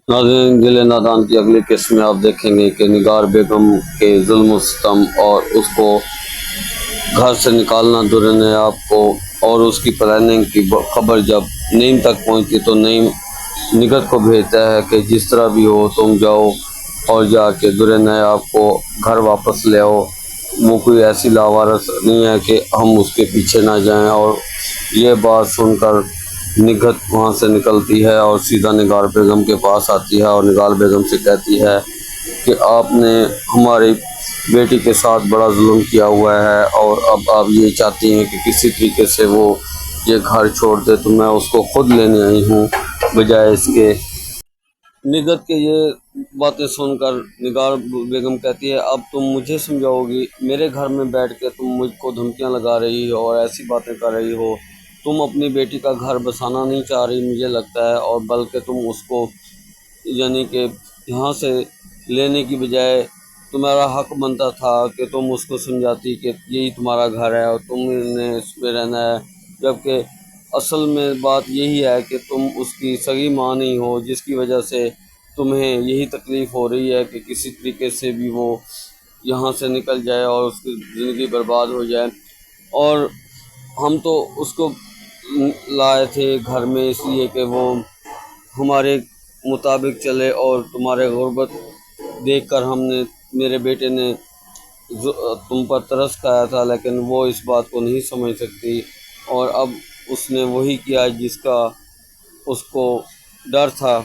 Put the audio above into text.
नाज़रीन, दिल नादान की अगली किस्त में आप देखेंगे कि निगार बेगम के जुल्म सितम और उसको घर से निकालना दुल्हन आपको और उसकी प्लानिंग की खबर जब नईम तक पहुंची तो नईम निगत को भेजता है कि जिस तरह भी हो तुम जाओ और जाके दुल्हन आपको घर वापस ले आओ। वो कोई ऐसी लावारिस नहीं है कि हम उसके पीछे ना जाएं। और ये बात सुनकर निगत वहाँ से निकलती है और सीधा निगार बेगम के पास आती है और निगार बेगम से कहती है कि आपने हमारी बेटी के साथ बड़ा जुल्म किया हुआ है और अब आप ये चाहती हैं कि किसी तरीके से वो ये घर छोड़ दे, तो मैं उसको खुद लेने आई हूँ बजाय इसके। निगत के ये बातें सुनकर निगार बेगम कहती है, अब तुम मुझे समझाओगी? मेरे घर में बैठ के तुम मुझको धमकियां लगा रही हो और ऐसी बातें कर रही हो। तुम अपनी बेटी का घर बसाना नहीं चाह रही मुझे लगता है, और बल्कि तुम उसको यानी कि यहाँ से लेने की बजाय तुम्हारा हक बनता था कि तुम उसको समझाती कि यही तुम्हारा घर है और तुमने इसमें रहना है। जबकि असल में बात यही है कि तुम उसकी सगी माँ नहीं हो, जिसकी वजह से तुम्हें यही तकलीफ़ हो रही है कि किसी तरीके से भी वो यहाँ से निकल जाए और उसकी ज़िंदगी बर्बाद हो जाए। और हम तो उसको लाए थे घर में इसलिए कि वो हमारे मुताबिक चले, और तुम्हारे गुर्बत देखकर हमने मेरे बेटे ने तुम पर तरस खाया था, लेकिन वो इस बात को नहीं समझ सकती। और अब उसने वही किया जिसका उसको डर था।